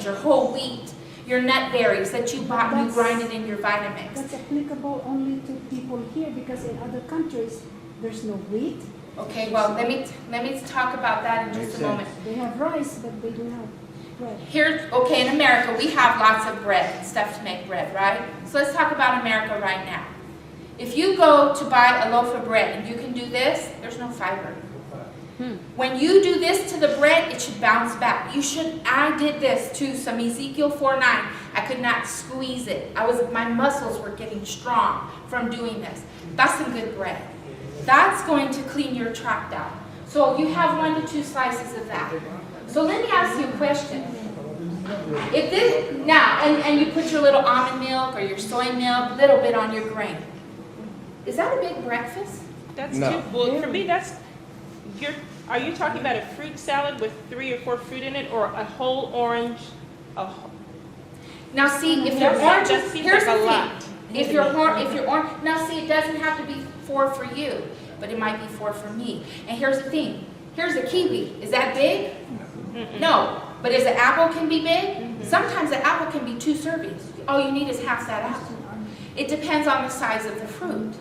your whole wheat, your nut berries that you bought and you grind it in your Vitamix. That's applicable only to people here because in other countries, there's no wheat. Okay, well, let me talk about that in just a moment. They have rice, but they don't have bread. Here, okay, in America, we have lots of bread and stuff to make bread, right? So let's talk about America right now. If you go to buy a loaf of bread and you can do this, there's no fiber. When you do this to the bread, it should bounce back. I did this to some Ezekiel 4:9. I could not squeeze it. My muscles were getting strong from doing this. That's some good bread. That's going to clean your tract out. So you have 1 to 2 slices of that. So let me ask you a question. If this, now, and you put your little almond milk or your soy milk, a little bit on your grain. Is that a big breakfast? That's No. too, well, for me, are you talking about a fruit salad with 3 or 4 fruit in it, or a whole orange? Now see, if your orange, here's the thing. If your orange, now see, it doesn't have to be 4 for you, but it might be 4 for me. And here's the thing. Here's a kiwi. Is that big? No. But is an apple can be big? Sometimes an apple can be 2 servings. All you need is half that apple. It depends on the size of the fruit.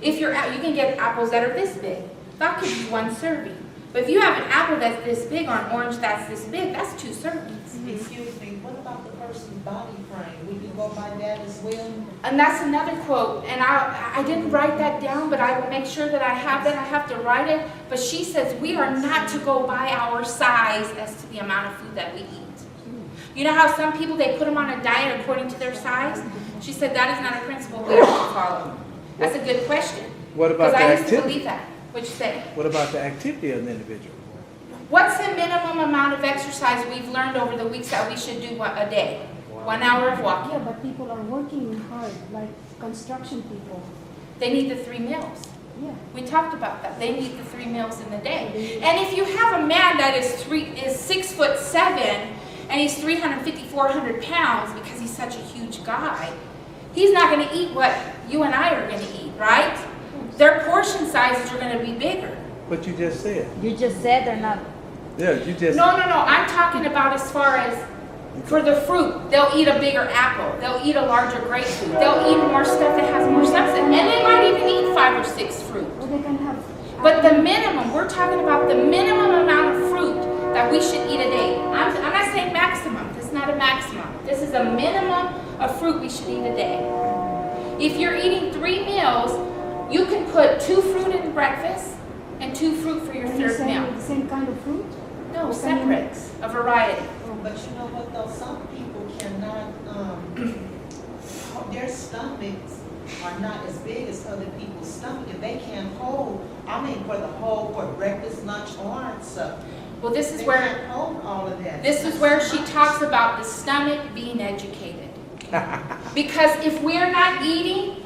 You can get apples that are this big. That could be 1 serving. But if you have an apple that's this big or an orange that's this big, that's 2 servings. Excuse me, what about the person's body frame? We can go by that as well? And that's another quote, and I didn't write that down, but I will make sure that I have that. I have to write it. But she says we are not to go by our size as to the amount of food that we eat. You know how some people, they put them on a diet according to their size? She said that is not a principle we have to follow. That's a good question. What about the Because I used to activity? believe that. What'd you say? What about the activity of the individual? What's the minimum amount of exercise we've learned over the weeks that we should do a day? 1 hour of walking. Yeah, but people are working hard, like construction people. They need the 3 meals. Yeah. We talked about that. They need the 3 meals in the day. And if you have a man that is 6'7" and he's 350, 400 pounds because he's such a huge guy, he's not going to eat what you and I are going to eat, right? Their portion sizes are going to be bigger. What you just said. You just said they're not. Yeah, you just. No. I'm talking about as far as for the fruit. They'll eat a bigger apple. They'll eat a larger grapefruit. They'll eat more stuff that has more substance. And they might even eat 5 or 6 fruit. Or they can have. But the minimum, we're talking about the minimum amount of fruit that we should eat a day. I'm not saying maximum. This is not a maximum. This is a minimum of fruit we should eat a day. If you're eating 3 meals, you can put 2 fruit in breakfast and 2 fruit for your Are you 3rd saying meal. the same kind of fruit? No, separate, a variety. But you know what though, some people cannot, their stomachs are not as big as other people's stomach. If they can't hold, for breakfast, lunch, or supper. Well, this is They where can't hold all of that. This is where she talks about the stomach being educated. Because if we're not eating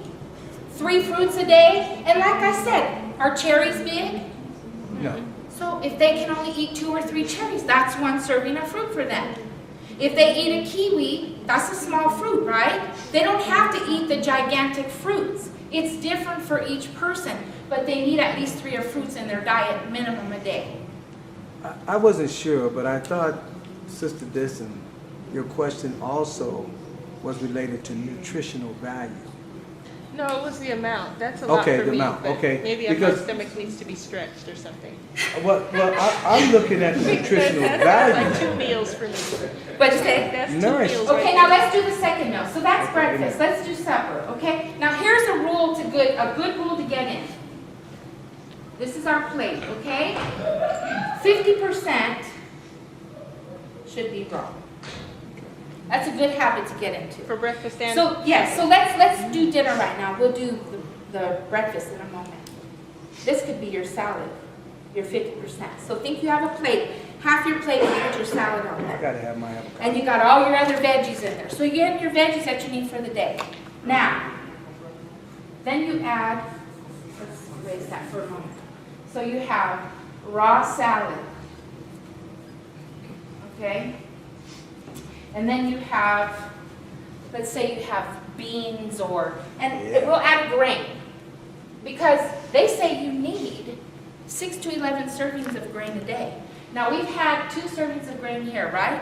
3 fruits a day, and like I said, are cherries big? No. So if they can only eat 2 or 3 cherries, that's 1 serving of fruit for them. If they eat a kiwi, that's a small fruit, right? They don't have to eat the gigantic fruits. It's different for each person, but they need at least 3 of fruits in their diet minimum a day. I wasn't sure, but I thought, Sister Disson, your question also was related to nutritional value. No, it was the amount. That's a lot Okay, for the me. amount, but okay, Maybe my because- stomach needs to be stretched or something. Well, I'm looking at the nutritional That's value. like 2 meals for me. What'd you say? That's 2 Nice. meals Okay, right now there. let's do the second meal. So that's breakfast. Let's do supper, okay? Now here's a good rule to get in. This is our plate, okay? 50% should be raw. That's a good habit to get into. For breakfast and... So yes, so let's do dinner right now. We'll do the breakfast in a moment. This could be your salad, your 50%. So think you have a plate, half your plate, you put your salad on I there. gotta have my avocado. And you got all your other veggies in there. So you get your veggies that you need for the day. Now, then you add, let's erase that for a moment. So you have raw salad, okay? And then you have, let's say you have beans and Yeah. we'll add grain. Because they say you need 6 to 11 servings of grain a day. Now we've had 2 servings of grain here, right?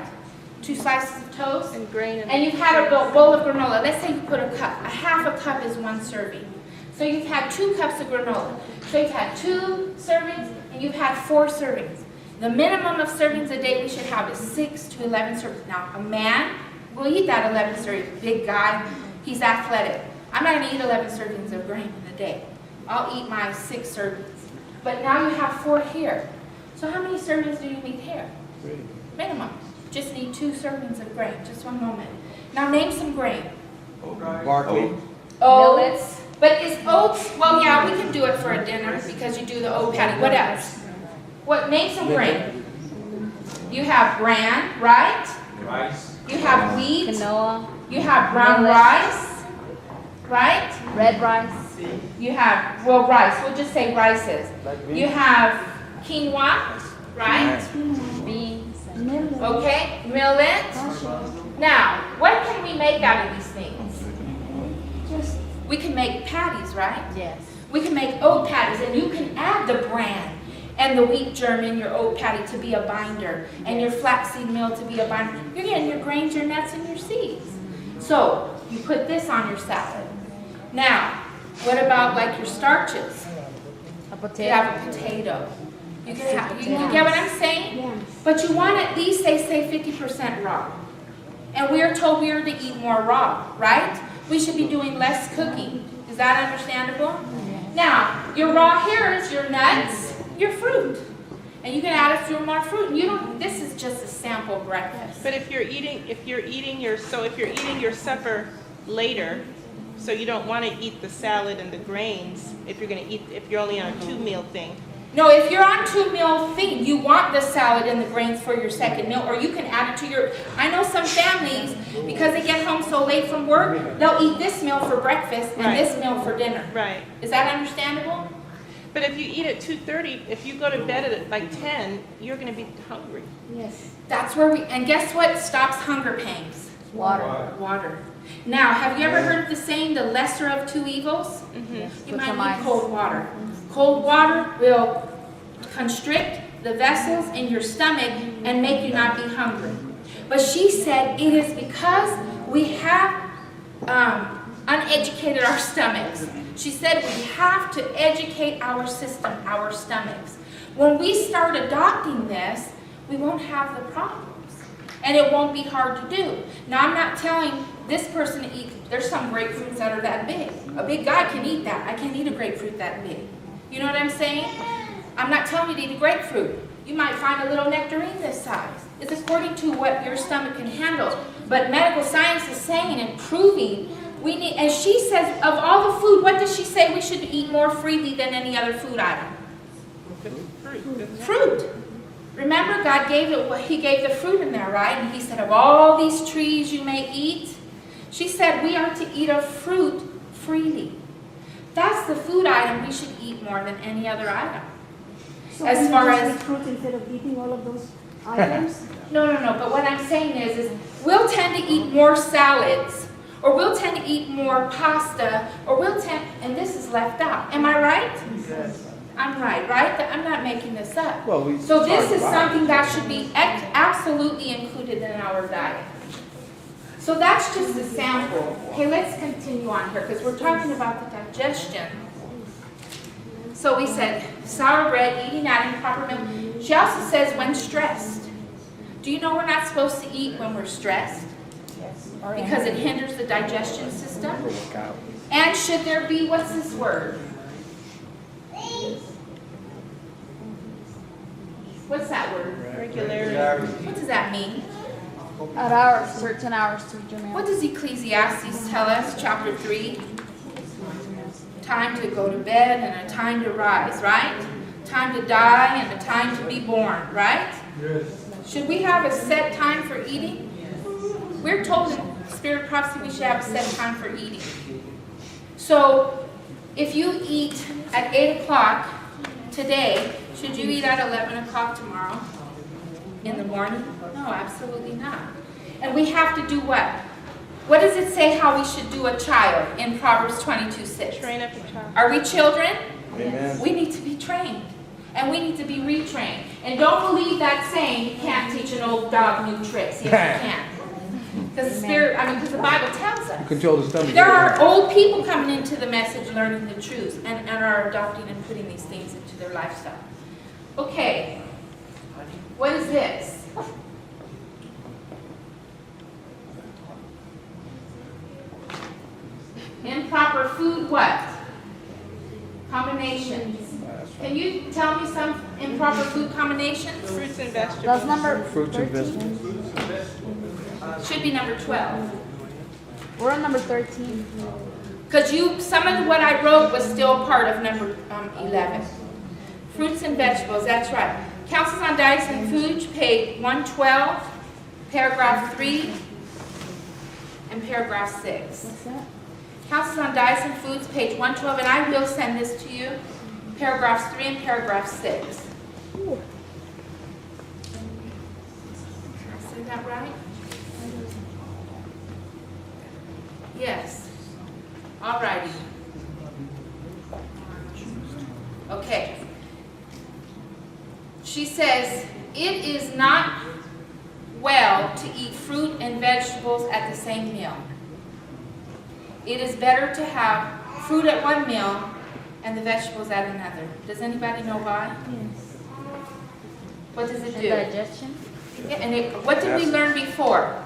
2 slices of toast, And grain and you've had a bowl of granola. Let's say you put a cup. A half a cup is 1 serving. So you've had 2 cups of granola. So you've had 2 servings, and you've had 4 servings. The minimum of servings a day we should have is 6 to 11 servings. Now, a man will eat that 11 servings. Big guy, he's athletic. I'm not going to eat 11 servings of grain in a day. I'll eat my 6 servings. But now you have 4 here. So how many servings do you need here? Minimum. Just need 2 servings of grain. Just one moment. Now name some grain. Barkley. Oats. But is oats, well, yeah, we can do it for a dinner because you do the oat patty. What else? What, name some grain. You have bran, right? Rice. You have wheat. Quinoa, You have brown Millet. rice, right? red rice, You have, well, rice. We'll just say rices. You have quinoa, right? beans, and Millet. Okay, millet. Kasha. Now, what can we make out of these things? Just We can make patties, right? yes. We can make oat patties, and you can add the bran and the wheat germ in your oat patty to be a binder, and your flaxseed meal to be a binder. You're getting your grains, your nuts, and your seeds. So, you put this on your salad. Now, what about like your starches? A You potato. have a potato. You can have, you get what I'm saying? yams. But you want at least, they say 50% raw. And we are told we are to eat more raw, right? We should be doing less cooking. Is that understandable? Now, your raw here is your nuts, your fruit. And you can add a few more fruit. You don't, this is just a sample breakfast. But if you're eating your supper later, so you don't want to eat the salad and the grains if you're only on a 2-meal thing. No, if you're on 2-meal thing, you want the salad and the grains for your second meal, or you can add it to your, I know some families, because they get home so late from work, they'll eat this meal for breakfast and Right. this meal for dinner. Right. Is that understandable? But if you eat at 2:30, if you go to bed at like 10, you're going to be hungry. Yes. That's where and guess what stops hunger pangs? Water. Water. Now, have you ever heard of the saying, the lesser of 2 evils? Mm-hmm. You Put might some need ice. cold water. Cold water will constrict the vessels in your stomach and make you not be hungry. But she said it is because we have uneducated our stomachs. She said we have to educate our system, our stomachs. When we start adopting this, we won't have the problems. And it won't be hard to do. Now, I'm not telling this person to eat, there's some grapefruits that are that big. A big guy can eat that. I can't eat a grapefruit that big. You know what I'm saying? I'm not telling you to eat a grapefruit. You might find a little nectarine this size. It's according to what your stomach can handle. But medical science is saying and proving we need, and she says of all the food, what does she say we should eat more freely than any other food item? Fruit. Remember, God gave it, He gave the fruit in there, right? And He said, of all these trees you may eat, she said we are to eat of fruit freely. That's the food item we should eat more than any other item. So As we far just as- eat fruit instead of eating all of those items? No, but what I'm saying is we'll tend to eat more salads, or we'll tend to eat more pasta, or and this is left out. Am I right? Yes. I'm right? I'm not making this up. Well, we So this talked is about something that should be absolutely included in our diet. So that's just a sample. Okay, let's continue on here because we're talking about the digestion. So we said sour bread, eating that in proper meal. She also says when stressed. Do you know we're not supposed to eat when we're stressed? Because it hinders the digestion system. And should there be, what's this word? What's that word? Regularity. What does that mean? At hours, certain hours to eat your meal. What does Ecclesiastes tell us, chapter 3? Time to go to bed and a time to rise, right? Time to die and a time to be born, right? Yes. Should we have a set time for eating? We're told in Spirit Prophecy we should have a set time for eating. So, if you eat at 8 o'clock today, should you eat at 11 o'clock tomorrow in the morning? No, absolutely not. And we have to do what? What does it say how we should do a child in Proverbs 22:6? Train up a child. Are we children? Amen. We need to be trained. and we need to be retrained. And don't believe that saying, you can't teach an old dog new tricks. Yes, you can. Because the Bible tells us. Control the stomach. There are old people coming into the message, learning the truth, and are adopting and putting these things into their lifestyle. Okay, what is this? Improper food what? Combinations. Can you tell me some improper food combinations? Fruits and vegetables. That's number Fruits and 13. vegetables. Should be number 12. We're on number 13. Because some of what I wrote was still part of number 11. Fruits and vegetables, that's right. Councils on Diets and Foods, page 112, paragraph 3, and paragraph 6. What's that? Councils on Diets and Foods, page 112, and I will send this to you, paragraphs 3 and paragraph 6. Ooh. Did I say that right? Yes. All righty. Okay. She says, it is not well to eat fruit and vegetables at the same meal. It is better to have fruit at one meal and the vegetables at another. Does anybody know why? Yes. What does it do? Digestion. Yeah, and what did we learn before?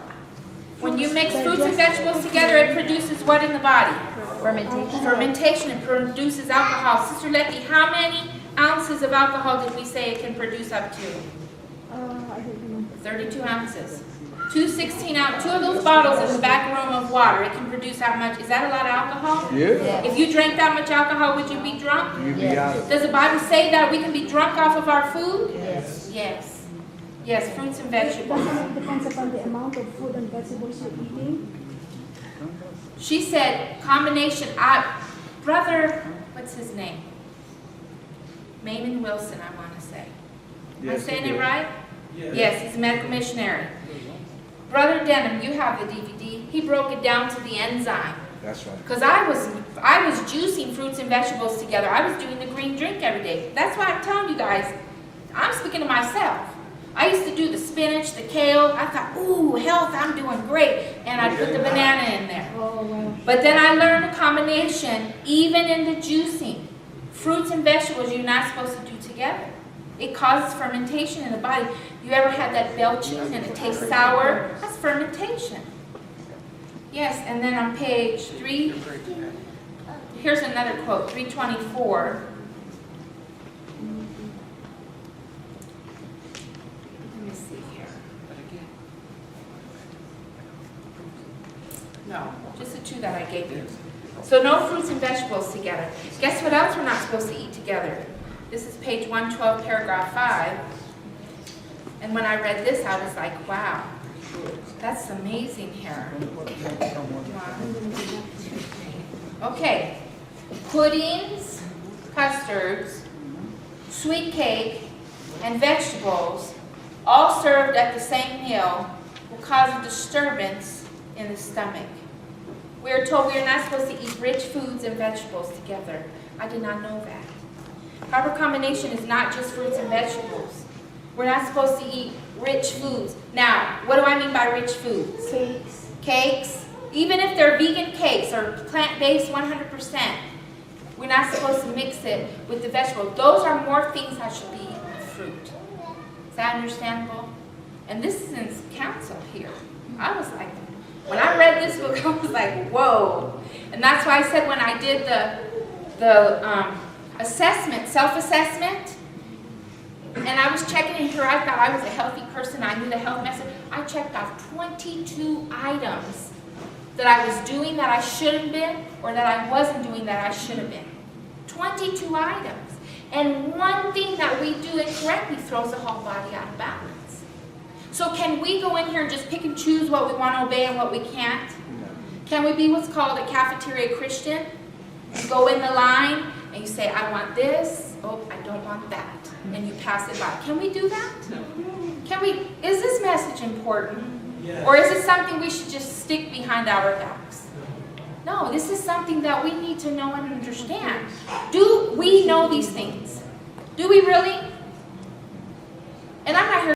When you mix fruits and vegetables together, it produces what in the body? Fermentation. Fermentation. It produces alcohol. Sister Letty, how many ounces of alcohol did we say it can produce up to? I don't know. 32 ounces. 2 16-ounce, 2 of those bottles in the back room of water, it can produce how much? Is that a lot of alcohol? Yeah. If you drank that much alcohol, would you be drunk? You be out of it. Does the Bible say that we can be drunk off of our food? Yes. Yes. Yes, fruits and Doesn't vegetables. it depends upon the amount of food and vegetables you're eating? She said, combination, brother, what's his name? Maimon Wilson, I want to say. Am I Yes, saying he it did. right? Yes, he's a medical missionary. Brother Denham, you have the DVD. He broke it down to the enzyme. That's right. Because I was juicing fruits and vegetables together. I was doing the green drink every day. That's why I'm telling you guys, I'm speaking to myself. I used to do the spinach, the kale. I thought, ooh, health, I'm doing great. And I'd put the banana in there. Oh, well. But then I learned a combination, even in the juicing. Fruits and vegetables you're not supposed to do together. It causes fermentation in the body. You ever had that belching and it tastes sour? That's fermentation. Yes, and then on page 3, here's another quote, 324. Let me see here. No, just the 2 that I gave you. So no fruits and vegetables together. Guess what else we're not supposed to eat together? This is page 112, paragraph 5. And when I read this, I was like, wow, that's amazing here. Okay, puddings, custards, sweet cake, and vegetables, all served at the same meal, will cause a disturbance in the stomach. We are told we are not supposed to eat rich foods and vegetables together. I did not know that. Proper combination is not just fruits and vegetables. We're not supposed to eat rich foods. Now, what do I mean by rich foods? Cakes. Cakes, even if they're vegan cakes or plant-based 100%, we're not supposed to mix it with the vegetables. Those are more things that should be in fruit. Is that understandable? And this is in council here. I was like, when I read this book, I was like, whoa. And that's why I said when I did the assessment, self-assessment, and I was checking in here, I thought I was a healthy person, I knew the health message. I checked off 22 items that I was doing that I shouldn't have been, or that I wasn't doing that I should have been. 22 items. And one thing that we do incorrectly throws the whole body out of balance. So can we go in here and just pick and choose what we want to obey and what we can't? Can we be what's called a cafeteria Christian? You go in the line and you say, I want this, oh, I don't want that. And you pass it by. Can we do that? Can we, is this message important? Or is it something we should just stick behind our backs? No, this is something that we need to know and understand. Do we know these things? Do we really? And I'm not here